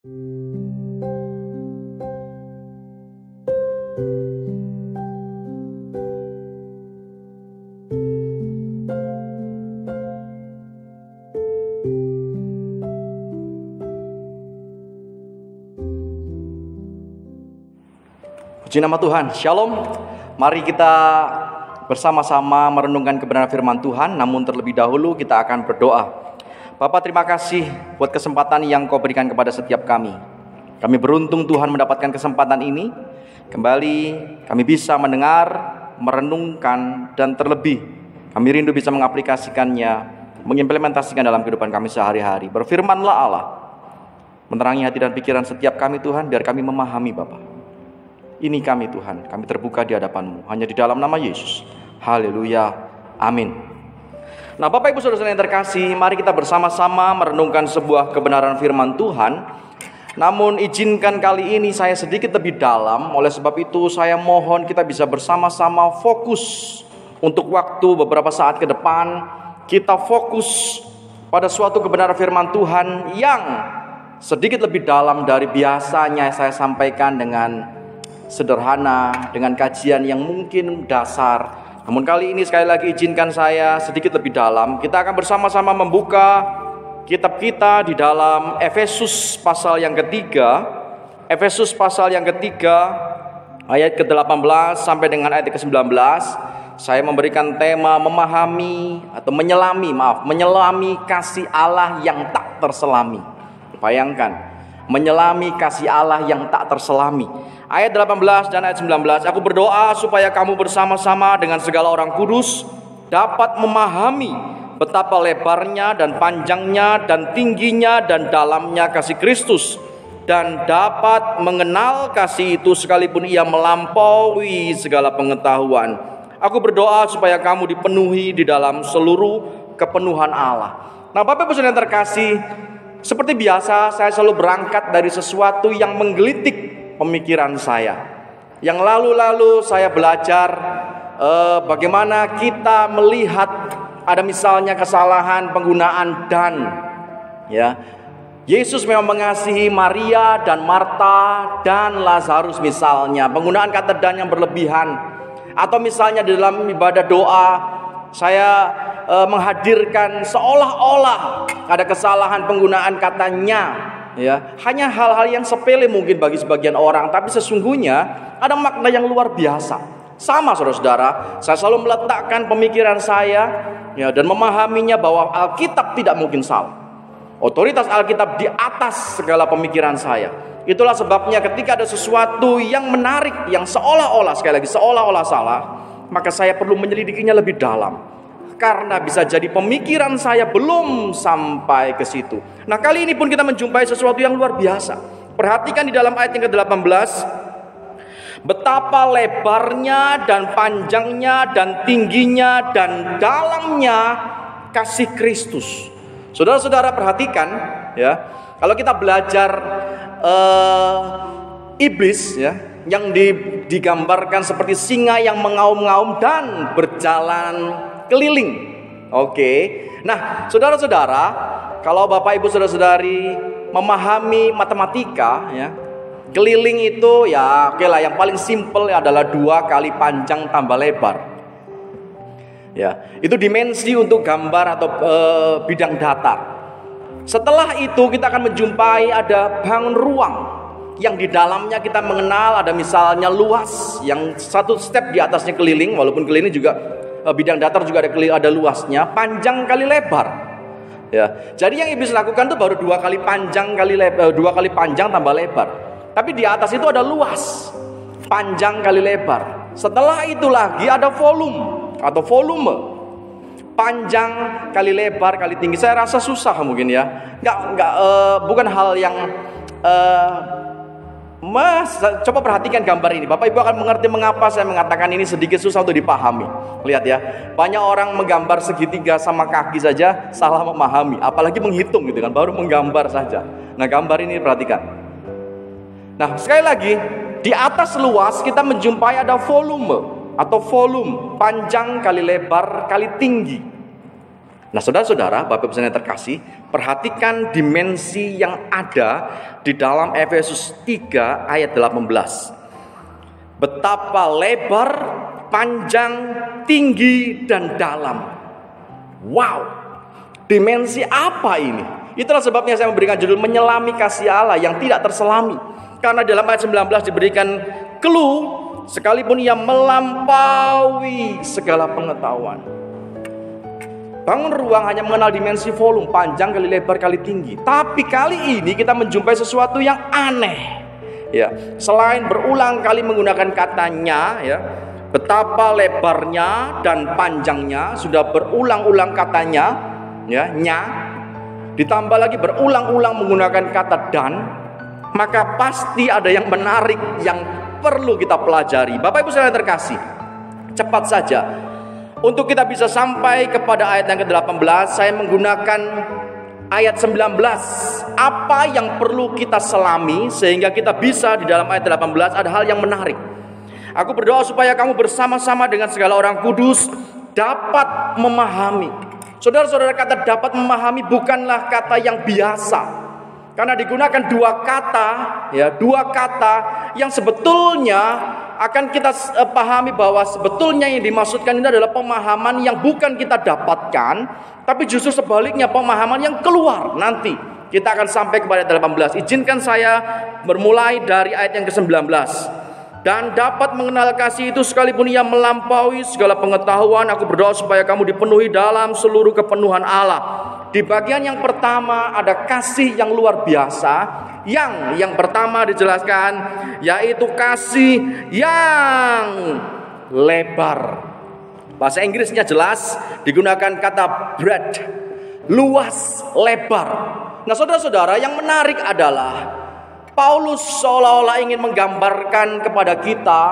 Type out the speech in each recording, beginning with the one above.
Puji nama Tuhan, Shalom. Mari kita bersama-sama merenungkan kebenaran firman Tuhan. Namun terlebih dahulu kita akan berdoa. Bapa, terima kasih buat kesempatan yang Kau berikan kepada setiap kami. Kami beruntung Tuhan mendapatkan kesempatan ini. Kembali kami bisa mendengar, merenungkan, dan terlebih kami rindu bisa mengaplikasikannya, mengimplementasikan dalam kehidupan kami sehari-hari. Berfirmanlah Allah, menerangi hati dan pikiran setiap kami Tuhan, biar kami memahami Bapa. Ini kami Tuhan, kami terbuka di hadapan-Mu, hanya di dalam nama Yesus. Haleluya, amin. Nah Bapak Ibu Saudara yang terkasih, mari kita bersama-sama merenungkan sebuah kebenaran firman Tuhan. Namun izinkan kali ini saya sedikit lebih dalam. Oleh sebab itu saya mohon kita bisa bersama-sama fokus untuk waktu beberapa saat ke depan. Kita fokus pada suatu kebenaran firman Tuhan yang sedikit lebih dalam dari biasanya saya sampaikan dengan sederhana, dengan kajian yang mungkin dasar. Namun kali ini sekali lagi izinkan saya sedikit lebih dalam. Kita akan bersama-sama membuka kitab kita di dalam Efesus pasal yang ketiga. Efesus pasal yang ketiga ayat ke-18 sampai dengan ayat ke-19. Saya memberikan tema memahami atau menyelami kasih Allah yang tak terselami. Bayangkan, menyelami kasih Allah yang tak terselami. Ayat 18 dan ayat 19. Aku berdoa supaya kamu bersama-sama dengan segala orang kudus dapat memahami betapa lebarnya dan panjangnya dan tingginya dan dalamnya kasih Kristus, dan dapat mengenal kasih itu sekalipun ia melampaui segala pengetahuan. Aku berdoa supaya kamu dipenuhi di dalam seluruh kepenuhan Allah. Nah Bapak Ibu Saudara yang terkasih, seperti biasa saya selalu berangkat dari sesuatu yang menggelitik pemikiran saya. Yang lalu-lalu saya belajar bagaimana kita melihat ada misalnya kesalahan penggunaan dan. Ya, Yesus memang mengasihi Maria dan Marta dan Lazarus misalnya. Penggunaan kata dan yang berlebihan. Atau misalnya di dalam ibadah doa saya menghadirkan seolah-olah ada kesalahan penggunaan katanya. Ya, hanya hal-hal yang sepele mungkin bagi sebagian orang, tapi sesungguhnya ada makna yang luar biasa. Sama saudara-saudara, saya selalu meletakkan pemikiran saya ya, dan memahaminya bahwa Alkitab tidak mungkin salah. Otoritas Alkitab di atas segala pemikiran saya. Itulah sebabnya ketika ada sesuatu yang menarik, yang seolah-olah, sekali lagi seolah-olah salah, maka saya perlu menyelidikinya lebih dalam. Karena bisa jadi pemikiran saya belum sampai ke situ. Nah kali ini pun kita menjumpai sesuatu yang luar biasa. Perhatikan di dalam ayat yang ke-18. Betapa lebarnya dan panjangnya dan tingginya dan dalamnya kasih Kristus. Saudara-saudara perhatikan ya. Kalau kita belajar iblis ya, yang digambarkan seperti singa yang mengaum-ngaum dan berjalan keliling. Oke. Nah, saudara-saudara, kalau Bapak Ibu saudara-saudari memahami matematika ya, keliling itu ya oke lah, yang paling simpel adalah 2 kali panjang tambah lebar. Ya, itu dimensi untuk gambar atau bidang datar. Setelah itu kita akan menjumpai ada bangun ruang yang di dalamnya kita mengenal ada misalnya luas, yang satu step di atasnya keliling, walaupun keliling juga bidang datar juga ada luasnya, panjang kali lebar. Ya, jadi yang iblis lakukan itu baru 2 kali panjang kali lebar, 2 kali panjang tambah lebar. Tapi di atas itu ada luas, panjang kali lebar. Setelah itu lagi ada volume atau volume, panjang kali lebar kali tinggi. Saya rasa susah mungkin ya, bukan hal yang coba perhatikan gambar ini. Bapak Ibu akan mengerti mengapa saya mengatakan ini sedikit susah untuk dipahami. Lihat ya, banyak orang menggambar segitiga sama kaki saja salah memahami, apalagi menghitung gitu kan, baru menggambar saja. Nah gambar ini perhatikan. Nah sekali lagi, di atas luas kita menjumpai ada volume atau volume, panjang kali lebar kali tinggi. Nah, saudara-saudara, Bapak Ibu yang terkasih, perhatikan dimensi yang ada di dalam Efesus 3 ayat 18. Betapa lebar, panjang, tinggi, dan dalam. Wow, dimensi apa ini? Itulah sebabnya saya memberikan judul menyelami kasih Allah yang tidak terselami. Karena dalam ayat 19 diberikan clue, sekalipun ia melampaui segala pengetahuan. Bangun ruang hanya mengenal dimensi volume, panjang kali lebar kali tinggi. Tapi kali ini kita menjumpai sesuatu yang aneh. Ya, selain berulang kali menggunakan katanya, ya, betapa lebarnya dan panjangnya, sudah berulang-ulang katanya, ya, nya, ditambah lagi berulang-ulang menggunakan kata dan, maka pasti ada yang menarik yang perlu kita pelajari. Bapak Ibu sekalian terkasih, cepat saja. Untuk kita bisa sampai kepada ayat yang ke-18, saya menggunakan ayat 19. Apa yang perlu kita selami sehingga kita bisa di dalam ayat 18 ada hal yang menarik. Aku berdoa supaya kamu bersama-sama dengan segala orang kudus dapat memahami. Saudara-saudara, kata dapat memahami bukanlah kata yang biasa. Karena digunakan dua kata yang sebetulnya akan kita pahami bahwa sebetulnya yang dimaksudkan ini adalah pemahaman yang bukan kita dapatkan, tapi justru sebaliknya pemahaman yang keluar. Nanti kita akan sampai kepada ayat 18. Izinkan saya bermulai dari ayat yang ke-19. Dan dapat mengenal kasih itu sekalipun ia melampaui segala pengetahuan. Aku berdoa supaya kamu dipenuhi dalam seluruh kepenuhan Allah. Di bagian yang pertama ada kasih yang luar biasa. Yang pertama dijelaskan yaitu kasih yang lebar. Bahasa Inggrisnya jelas digunakan kata breadth, luas, lebar. Nah, saudara-saudara, yang menarik adalah Paulus seolah-olah ingin menggambarkan kepada kita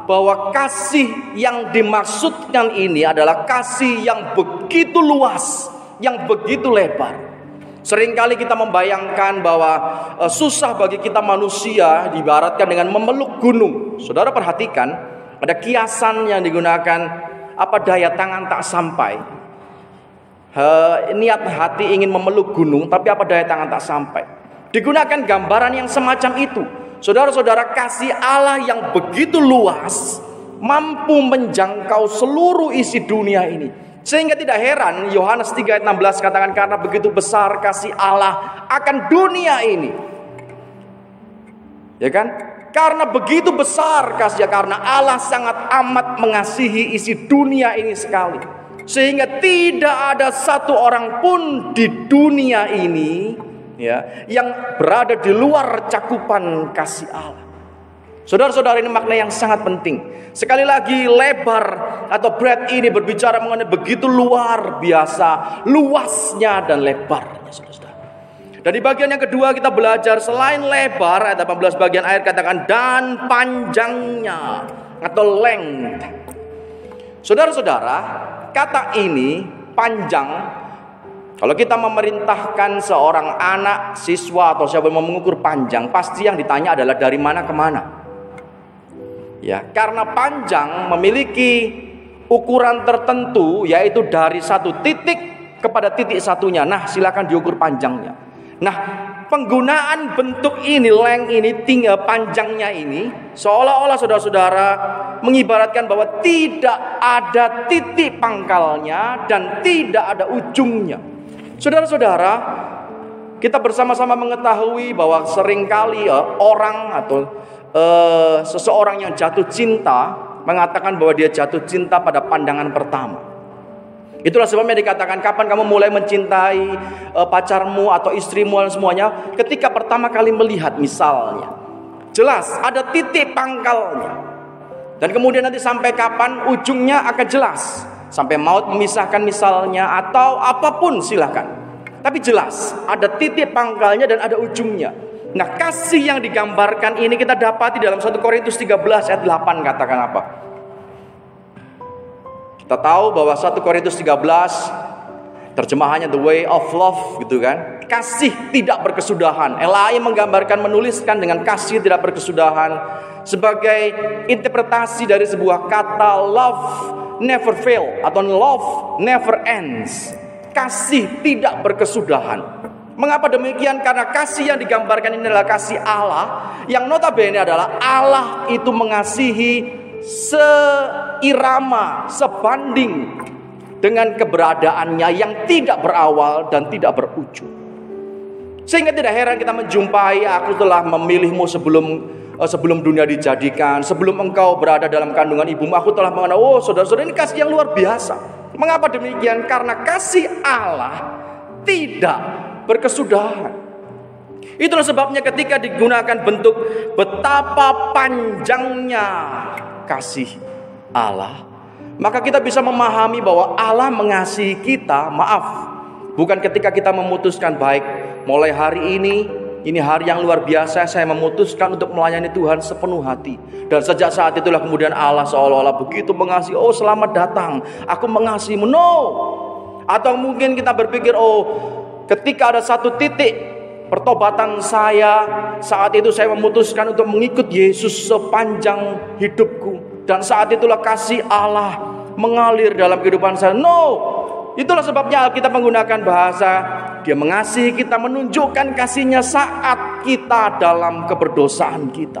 bahwa kasih yang dimaksudkan ini adalah kasih yang begitu luas, yang begitu lebar. Seringkali kita membayangkan bahwa susah bagi kita manusia diibaratkan dengan memeluk gunung. Saudara perhatikan, ada kiasan yang digunakan, apa daya tangan tak sampai. Niat hati ingin memeluk gunung, tapi apa daya tangan tak sampai. Digunakan gambaran yang semacam itu. Saudara-saudara, kasih Allah yang begitu luas mampu menjangkau seluruh isi dunia ini. Sehingga tidak heran Yohanes 3 ayat 16 katakan karena begitu besar kasih Allah akan dunia ini. Ya kan? Karena begitu besar kasih, karena Allah sangat amat mengasihi isi dunia ini sekali. Sehingga tidak ada satu orang pun di dunia ini, ya, yang berada di luar cakupan kasih Allah. Saudara-saudara, ini makna yang sangat penting. Sekali lagi, lebar atau breadth ini berbicara mengenai begitu luar biasa luasnya dan lebarnya, saudara-saudara. Dan di bagian yang kedua kita belajar selain lebar, ayat 18 bagian akhir katakan dan panjangnya atau length. Saudara-saudara, kata ini panjang. Kalau kita memerintahkan seorang anak, siswa atau siapa yang mau mengukur panjang, pasti yang ditanya adalah dari mana ke mana. Ya, karena panjang memiliki ukuran tertentu, yaitu dari satu titik kepada titik satunya. Nah, silakan diukur panjangnya. Nah, penggunaan bentuk ini, length ini, tinggal panjangnya ini, seolah-olah saudara-saudara mengibaratkan bahwa tidak ada titik pangkalnya dan tidak ada ujungnya. Saudara-saudara, kita bersama-sama mengetahui bahwa seringkali orang atau seseorang yang jatuh cinta mengatakan bahwa dia jatuh cinta pada pandangan pertama. Itulah sebabnya dikatakan kapan kamu mulai mencintai pacarmu atau istrimu dan semuanya, ketika pertama kali melihat misalnya. Jelas ada titik pangkalnya. Dan kemudian nanti sampai kapan ujungnya akan jelas. Sampai maut memisahkan misalnya atau apapun silakan. Tapi jelas ada titik pangkalnya dan ada ujungnya. Nah, kasih yang digambarkan ini kita dapati dalam 1 Korintus 13 ayat 8 katakan apa? Kita tahu bahwa 1 Korintus 13 terjemahannya the way of love gitu kan. Kasih tidak berkesudahan. Elai menggambarkan, menuliskan dengan kasih tidak berkesudahan sebagai interpretasi dari sebuah kata love never fail atau love never ends. kasih tidak berkesudahan. Mengapa demikian? Karena kasih yang digambarkan ini adalah kasih Allah, yang notabene adalah Allah itu mengasihi seirama, sebanding dengan keberadaannya yang tidak berawal dan tidak berujung. Sehingga tidak heran kita menjumpai, aku telah memilihmu sebelum dunia dijadikan, sebelum engkau berada dalam kandungan ibumu, aku telah mengenal. Oh saudara-saudara, ini kasih yang luar biasa. Mengapa demikian? Karena kasih Allah tidak berkesudahan. Itulah sebabnya ketika digunakan bentuk betapa panjangnya kasih Allah, maka kita bisa memahami bahwa Allah mengasihi kita. Bukan ketika kita memutuskan, baik, mulai hari ini hari yang luar biasa, saya memutuskan untuk melayani Tuhan sepenuh hati. Dan sejak saat itulah kemudian Allah seolah-olah begitu mengasihi, oh selamat datang, aku mengasihimu. No. Atau mungkin kita berpikir, oh ketika ada satu titik pertobatan saya, saat itu saya memutuskan untuk mengikut Yesus sepanjang hidupku. Dan saat itulah kasih Allah mengalir dalam kehidupan saya. No. Itulah sebabnya kita menggunakan bahasa Dia mengasihi kita, menunjukkan kasih-Nya saat kita dalam keberdosaan kita.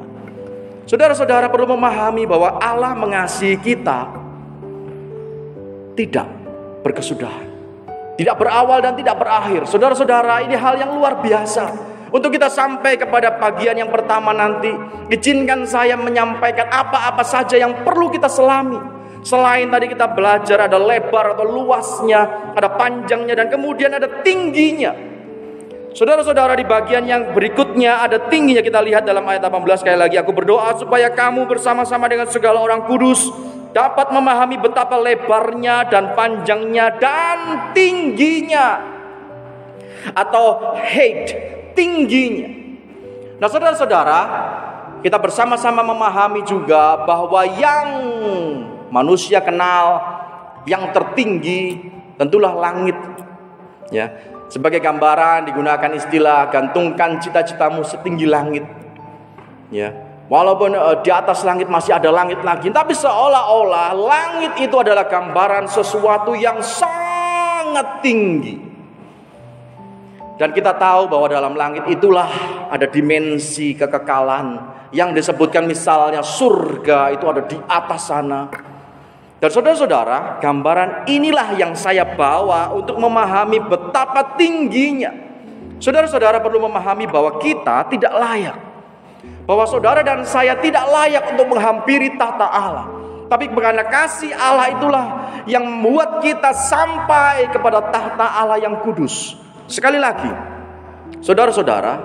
Saudara-saudara perlu memahami bahwa Allah mengasihi kita tidak berkesudahan, tidak berawal dan tidak berakhir. Saudara-saudara, ini hal yang luar biasa. Untuk kita sampai kepada bagian yang pertama nanti, izinkan saya menyampaikan apa-apa saja yang perlu kita selami. Selain tadi kita belajar ada lebar atau luasnya, ada panjangnya, dan kemudian ada tingginya. Saudara-saudara, di bagian yang berikutnya ada tingginya. Kita lihat dalam ayat 18 sekali lagi. Aku berdoa supaya kamu bersama-sama dengan segala orang kudus dapat memahami betapa lebarnya dan panjangnya dan tingginya, atau height, tingginya. Nah saudara-saudara, kita bersama-sama memahami juga bahwa yang manusia kenal yang tertinggi tentulah langit. Ya, sebagai gambaran digunakan istilah gantungkan cita-citamu setinggi langit. Ya, walaupun di atas langit masih ada langit lagi, tapi seolah-olah langit itu adalah gambaran sesuatu yang sangat tinggi. Dan kita tahu bahwa dalam langit itulah ada dimensi kekekalan yang disebutkan, misalnya surga itu ada di atas sana. Dan saudara-saudara, gambaran inilah yang saya bawa untuk memahami betapa tingginya. Saudara-saudara perlu memahami bahwa kita tidak layak, bahwa saudara dan saya tidak layak untuk menghampiri tahta Allah. Tapi karena kasih Allah itulah yang membuat kita sampai kepada tahta Allah yang kudus. Sekali lagi, saudara-saudara,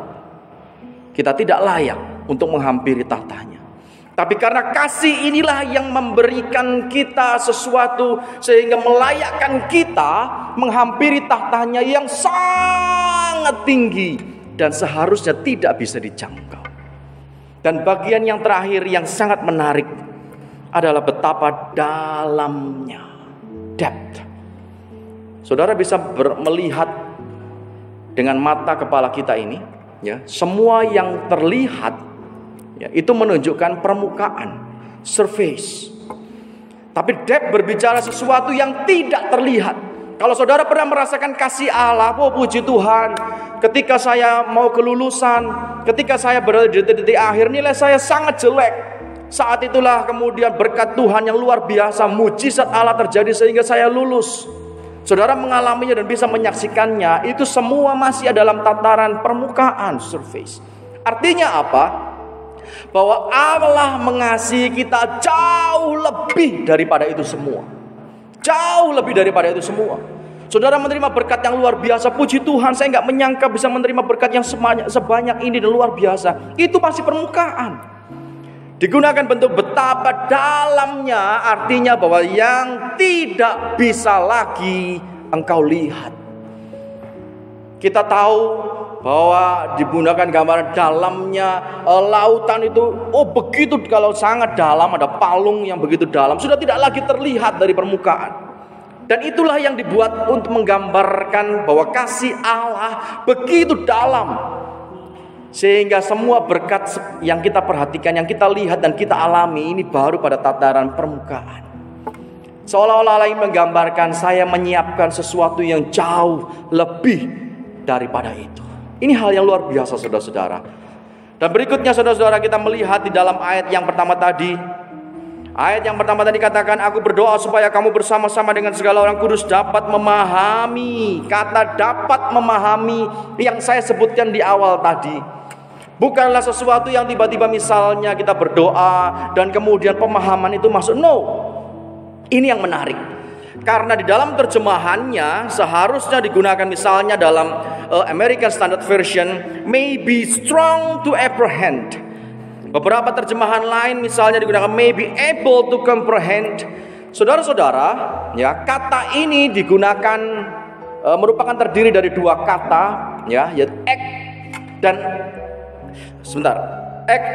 kita tidak layak untuk menghampiri tahtanya. Tapi karena kasih inilah yang memberikan kita sesuatu sehingga melayakkan kita menghampiri tahtanya yang sangat tinggi dan seharusnya tidak bisa dijangkau. Dan bagian yang terakhir yang sangat menarik adalah betapa dalamnya, depth. Saudara bisa melihat dengan mata kepala kita ini, ya, semua yang terlihat ya, itu menunjukkan permukaan, surface. Tapi depth berbicara sesuatu yang tidak terlihat. Kalau saudara pernah merasakan kasih Allah, oh puji Tuhan, ketika saya mau kelulusan, ketika saya berada di detik-detik akhir, nilai saya sangat jelek. Saat itulah kemudian berkat Tuhan yang luar biasa, mujizat Allah terjadi sehingga saya lulus. Saudara mengalaminya dan bisa menyaksikannya. Itu semua masih dalam tataran permukaan, surface. Artinya apa? Bahwa Allah mengasihi kita jauh lebih daripada itu semua. Jauh lebih daripada itu semua. Saudara menerima berkat yang luar biasa. Puji Tuhan, saya gak menyangka bisa menerima berkat yang sebanyak ini dan luar biasa. Itu masih permukaan. Digunakan bentuk betapa dalamnya, artinya bahwa yang tidak bisa lagi engkau lihat. Kita tahu bahwa digunakan gambaran dalamnya lautan itu, oh begitu, kalau sangat dalam, ada palung yang begitu dalam, sudah tidak lagi terlihat dari permukaan. Dan itulah yang dibuat untuk menggambarkan bahwa kasih Allah begitu dalam, sehingga semua berkat yang kita perhatikan, yang kita lihat dan kita alami ini baru pada tataran permukaan. Seolah-olah ingin menggambarkan saya menyiapkan sesuatu yang jauh lebih daripada itu. Ini hal yang luar biasa, saudara-saudara. Dan berikutnya, saudara-saudara, kita melihat di dalam ayat yang pertama tadi. Ayat yang pertama tadi katakan, aku berdoa supaya kamu bersama-sama dengan segala orang kudus dapat memahami. Kata dapat memahami yang saya sebutkan di awal tadi. Bukanlah sesuatu yang tiba-tiba misalnya kita berdoa dan kemudian pemahaman itu masuk. No. Ini yang menarik. Karena di dalam terjemahannya seharusnya digunakan misalnya dalam American Standard Version, may be strong to apprehend. Beberapa terjemahan lain misalnya digunakan may be able to comprehend. Saudara-saudara, ya, kata ini digunakan merupakan terdiri dari dua kata, ya, yaitu ek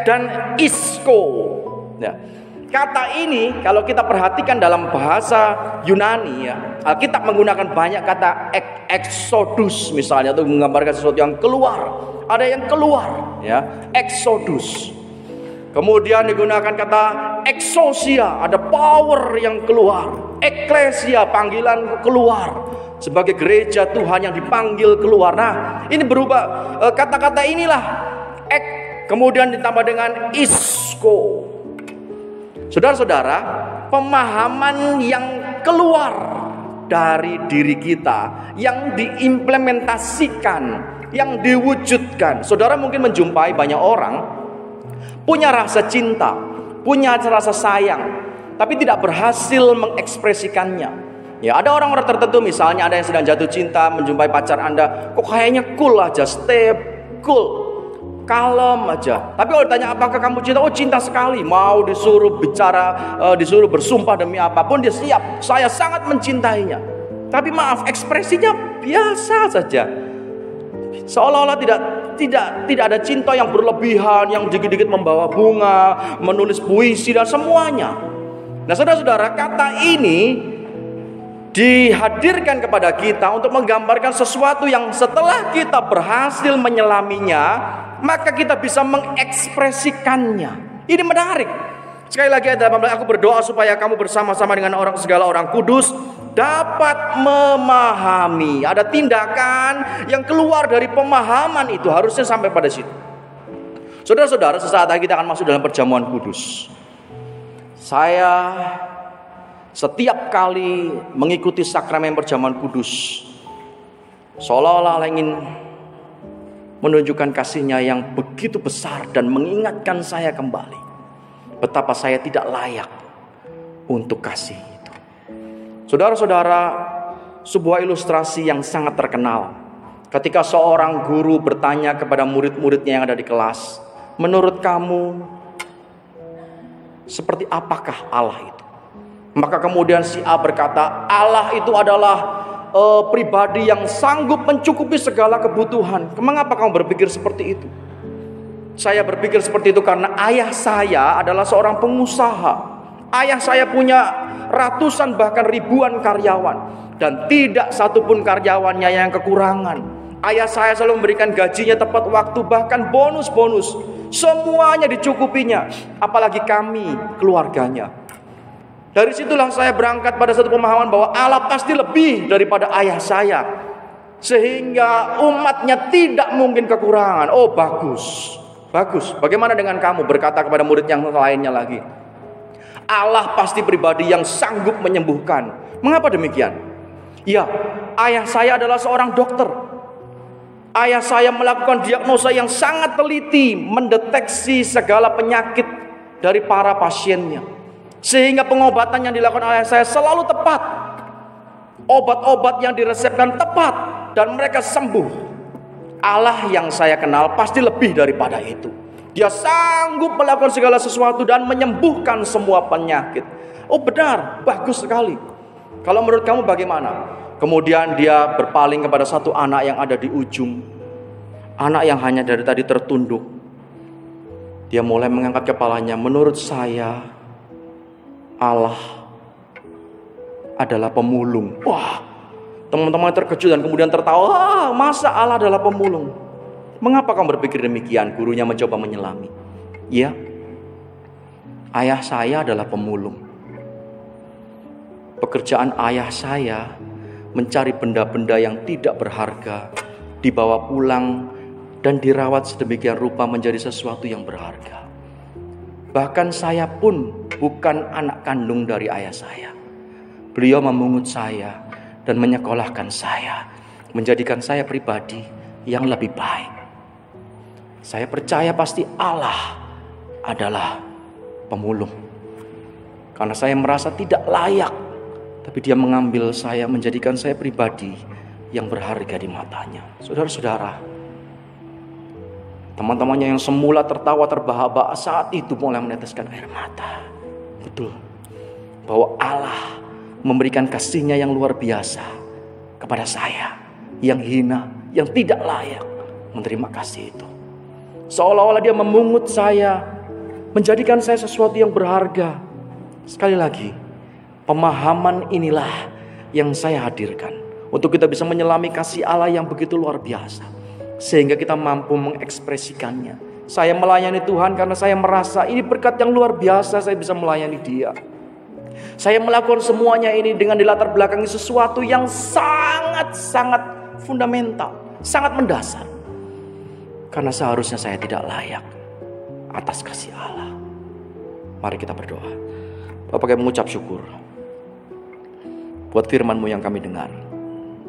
dan isko. Ya. Kata ini kalau kita perhatikan dalam bahasa Yunani, ya, Alkitab menggunakan banyak kata exodus misalnya untuk menggambarkan sesuatu yang keluar. Ada yang keluar, ya, exodus. Kemudian digunakan kata exousia, ada power yang keluar. Eklesia, panggilan keluar. Sebagai gereja Tuhan yang dipanggil keluar. Nah, ini berubah kata-kata inilah ek, kemudian ditambah dengan isko. Saudara-saudara, pemahaman yang keluar dari diri kita, yang diimplementasikan, yang diwujudkan. Saudara mungkin menjumpai banyak orang punya rasa cinta, punya rasa sayang, tapi tidak berhasil mengekspresikannya. Ya, ada orang-orang tertentu misalnya ada yang sedang jatuh cinta, menjumpai pacar Anda, kok kayaknya cool aja, stay cool, kalem aja. Tapi kalau ditanya apakah kamu cinta? Oh, cinta sekali. Mau disuruh bicara, disuruh bersumpah demi apapun dia siap. Saya sangat mencintainya. Tapi maaf, ekspresinya biasa saja. Seolah-olah tidak ada cinta yang berlebihan, yang dikit-dikit membawa bunga, menulis puisi dan semuanya. Nah, saudara-saudara, kata ini dihadirkan kepada kita untuk menggambarkan sesuatu yang setelah kita berhasil menyelaminya, maka kita bisa mengekspresikannya. Ini menarik. Sekali lagi ada 18, aku berdoa supaya kamu bersama-sama dengan segala orang kudus dapat memahami. Ada tindakan yang keluar dari pemahaman itu, harusnya sampai pada situ. Saudara-saudara, sesaat lagi kita akan masuk dalam perjamuan kudus. Saya setiap kali mengikuti sakramen perjamuan kudus, seolah-olah ingin menunjukkan kasih-Nya yang begitu besar dan mengingatkan saya kembali betapa saya tidak layak untuk kasih itu. Saudara-saudara, sebuah ilustrasi yang sangat terkenal ketika seorang guru bertanya kepada murid-muridnya yang ada di kelas, menurut kamu seperti apakah Allah itu? Maka kemudian si A berkata, Allah itu adalah pribadi yang sanggup mencukupi segala kebutuhan. Mengapa kamu berpikir seperti itu? Saya berpikir seperti itu karena ayah saya adalah seorang pengusaha. Ayah saya punya ratusan bahkan ribuan karyawan, dan tidak satupun karyawannya yang kekurangan. Ayah saya selalu memberikan gajinya tepat waktu, bahkan bonus-bonus semuanya dicukupinya. Apalagi kami, keluarganya. Dari situlah saya berangkat pada satu pemahaman bahwa Allah pasti lebih daripada ayah saya, sehingga umatnya tidak mungkin kekurangan. Oh, bagus. Bagaimana dengan kamu? Berkata kepada murid yang lainnya lagi, Allah pasti pribadi yang sanggup menyembuhkan. Mengapa demikian? Ya, ayah saya adalah seorang dokter. Ayah saya melakukan diagnosa yang sangat teliti, mendeteksi segala penyakit dari para pasiennya, sehingga pengobatan yang dilakukan oleh saya selalu tepat. Obat-obat yang diresepkan tepat dan mereka sembuh. Allah yang saya kenal pasti lebih daripada itu. Dia sanggup melakukan segala sesuatu dan menyembuhkan semua penyakit. Oh, benar, bagus sekali. Kalau menurut kamu bagaimana? Kemudian dia berpaling kepada satu anak yang ada di ujung. Anak yang hanya dari tadi tertunduk. Dia mulai mengangkat kepalanya. Menurut saya, Allah adalah pemulung. Wah, teman-teman terkejut dan kemudian tertawa. Masa Allah adalah pemulung? Mengapa kamu berpikir demikian? Gurunya mencoba menyelami. Ya, ayah saya adalah pemulung. pekerjaan ayah saya mencari benda-benda yang tidak berharga, dibawa pulang dan dirawat sedemikian rupa menjadi sesuatu yang berharga. Bahkan saya pun bukan anak kandung dari ayah saya. Beliau memungut saya dan menyekolahkan saya, menjadikan saya pribadi yang lebih baik. Saya percaya pasti Allah adalah pemulung. Karena saya merasa tidak layak, tapi Dia mengambil saya, menjadikan saya pribadi yang berharga di matanya. Saudara-saudara, teman-temannya yang semula tertawa terbahak-bahak saat itu mulai meneteskan air mata. Betul, bahwa Allah memberikan kasih-Nya yang luar biasa kepada saya, yang hina, yang tidak layak menerima kasih itu. Seolah-olah Dia memungut saya, menjadikan saya sesuatu yang berharga. Sekali lagi, pemahaman inilah yang saya hadirkan untuk kita bisa menyelami kasih Allah yang begitu luar biasa, sehingga kita mampu mengekspresikannya. Saya melayani Tuhan karena saya merasa ini berkat yang luar biasa, saya bisa melayani Dia. Saya melakukan semuanya ini dengan dilatar belakangi sesuatu yang sangat-sangat fundamental, sangat mendasar. Karena seharusnya saya tidak layak atas kasih Allah. Mari kita berdoa. Bapak, kami mengucap syukur buat firman-Mu yang kami dengar.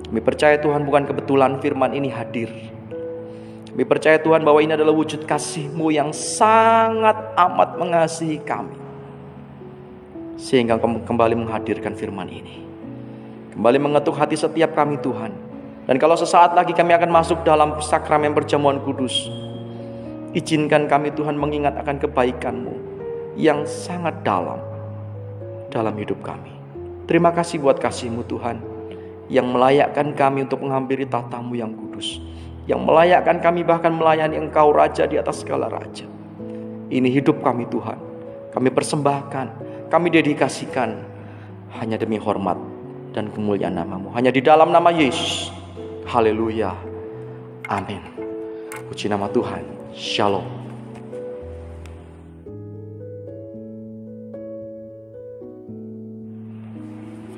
Kami percaya Tuhan, bukan kebetulan firman ini hadir. Kami percaya Tuhan bahwa ini adalah wujud kasih-Mu yang sangat amat mengasihi kami, sehingga kembali menghadirkan firman ini, kembali mengetuk hati setiap kami Tuhan. Dan kalau sesaat lagi kami akan masuk dalam sakramen perjamuan kudus, izinkan kami Tuhan mengingat akan kebaikan-Mu yang sangat dalam hidup kami. Terima kasih buat kasih-Mu Tuhan, yang melayakkan kami untuk menghampiri tahta-Mu yang kudus, yang melayakkan kami bahkan melayani Engkau Raja di atas segala raja. Ini hidup kami Tuhan, kami persembahkan, kami dedikasikan hanya demi hormat dan kemuliaan nama-Mu, hanya di dalam nama Yesus. Haleluya, amin. Puji nama Tuhan. Shalom.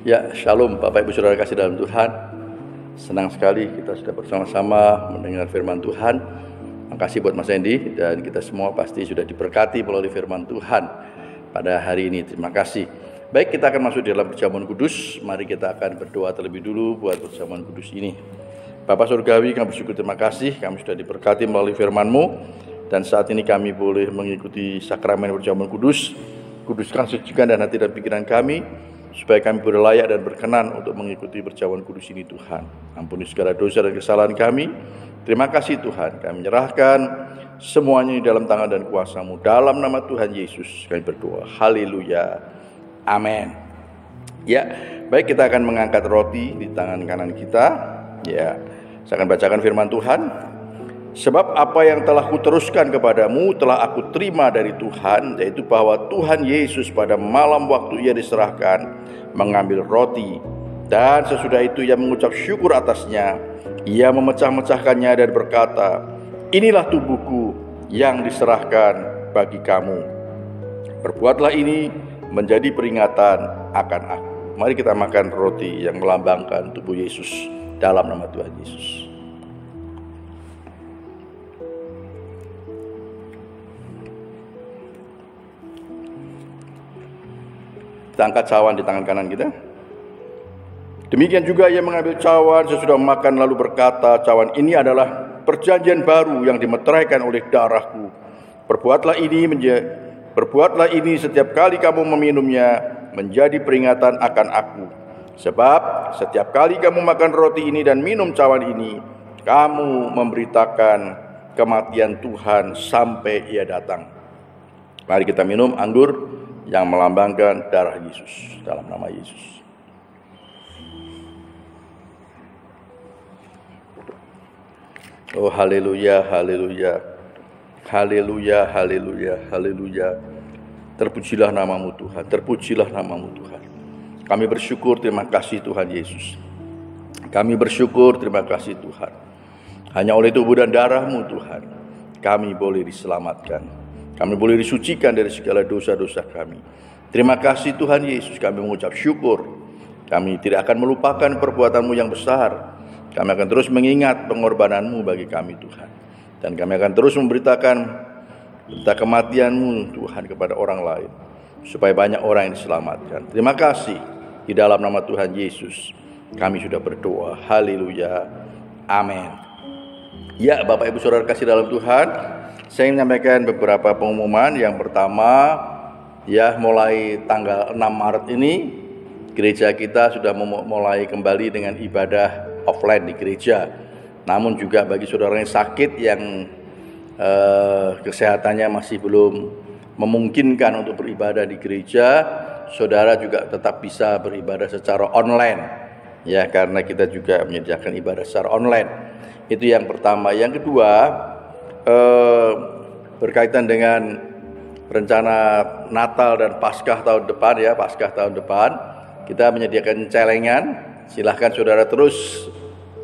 Ya, shalom Bapak Ibu Saudara kasih dalam Tuhan. Senang sekali kita sudah bersama-sama mendengar firman Tuhan. Makasih buat Mas Hendy, dan kita semua pasti sudah diberkati melalui firman Tuhan pada hari ini. Terima kasih. Baik, kita akan masuk di dalam perjamuan kudus. Mari kita akan berdoa terlebih dulu buat perjamuan kudus ini. Bapak Surgawi, kami bersyukur, terima kasih kami sudah diberkati melalui firman-Mu, dan saat ini kami boleh mengikuti sakramen perjamuan kudus. Kuduskan sucikan dan hati dan pikiran kami, supaya kami boleh layak dan berkenan untuk mengikuti perjamuan kudus ini Tuhan. Ampuni segala dosa dan kesalahan kami. Terima kasih Tuhan, kami menyerahkan semuanya di dalam tangan dan kuasa-Mu. Dalam nama Tuhan Yesus kami berdoa. Haleluya. Amin. Ya, baik, kita akan mengangkat roti di tangan kanan kita. Ya, saya akan bacakan firman Tuhan. Sebab apa yang telah kuteruskan kepadamu telah aku terima dari Tuhan, yaitu bahwa Tuhan Yesus pada malam waktu Ia diserahkan mengambil roti, dan sesudah itu Ia mengucap syukur atasnya. Ia memecah-mecahkannya dan berkata, inilah tubuhku yang diserahkan bagi kamu. Perbuatlah ini menjadi peringatan akan aku. Mari kita makan roti yang melambangkan tubuh Yesus dalam nama Tuhan Yesus. Kita angkat cawan di tangan kanan kita. Demikian juga Ia mengambil cawan sesudah makan lalu berkata, cawan ini adalah perjanjian baru yang dimeteraikan oleh darahku. Perbuatlah ini setiap kali kamu meminumnya menjadi peringatan akan aku. Sebab setiap kali kamu makan roti ini dan minum cawan ini, kamu memberitakan kematian Tuhan sampai Ia datang. Mari kita minum anggur yang melambangkan darah Yesus dalam nama Yesus. Oh haleluya, haleluya, haleluya, haleluya, haleluya. Terpujilah nama-Mu Tuhan, terpujilah nama-Mu Tuhan. Kami bersyukur, terima kasih Tuhan Yesus. Kami bersyukur, terima kasih Tuhan. Hanya oleh tubuh dan darah-Mu Tuhan, kami boleh diselamatkan. Kami boleh disucikan dari segala dosa-dosa kami. Terima kasih Tuhan Yesus, kami mengucap syukur. Kami tidak akan melupakan perbuatan-Mu yang besar. Kami akan terus mengingat pengorbanan-Mu bagi kami, Tuhan. Dan kami akan terus memberitakan berita kematian-Mu, Tuhan, kepada orang lain, supaya banyak orang yang diselamatkan. Terima kasih. Di dalam nama Tuhan Yesus kami sudah berdoa. Haleluya. Amin. Ya, Bapak Ibu Saudara kasih dalam Tuhan, saya ingin menyampaikan beberapa pengumuman. Yang pertama, ya, mulai tanggal 6 Maret ini gereja kita sudah mulai kembali dengan ibadah offline di gereja. Namun juga bagi saudara yang sakit, yang kesehatannya masih belum memungkinkan untuk beribadah di gereja, saudara juga tetap bisa beribadah secara online, ya, karena kita juga menyediakan ibadah secara online. Itu yang pertama. Yang kedua, berkaitan dengan rencana Natal dan Paskah tahun depan, ya, Paskah tahun depan kita menyediakan celengan. Silahkan saudara terus,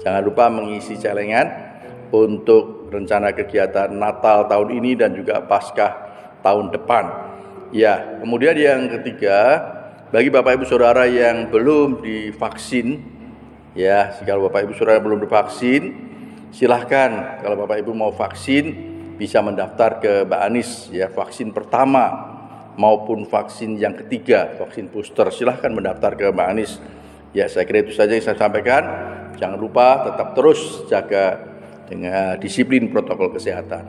jangan lupa mengisi celengan untuk rencana kegiatan Natal tahun ini dan juga Paskah tahun depan. Ya, kemudian yang ketiga, bagi Bapak Ibu Saudara yang belum divaksin, ya, kalau Bapak Ibu Saudara belum divaksin, silahkan kalau Bapak Ibu mau vaksin bisa mendaftar ke Mbak Anis, ya, vaksin pertama maupun vaksin yang ketiga, vaksin booster, silahkan mendaftar ke Mbak Anis. Ya, saya kira itu saja yang saya sampaikan. Jangan lupa tetap terus jaga dengan disiplin protokol kesehatan.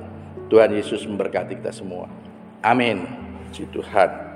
Tuhan Yesus memberkati kita semua. Amin. Puji Tuhan.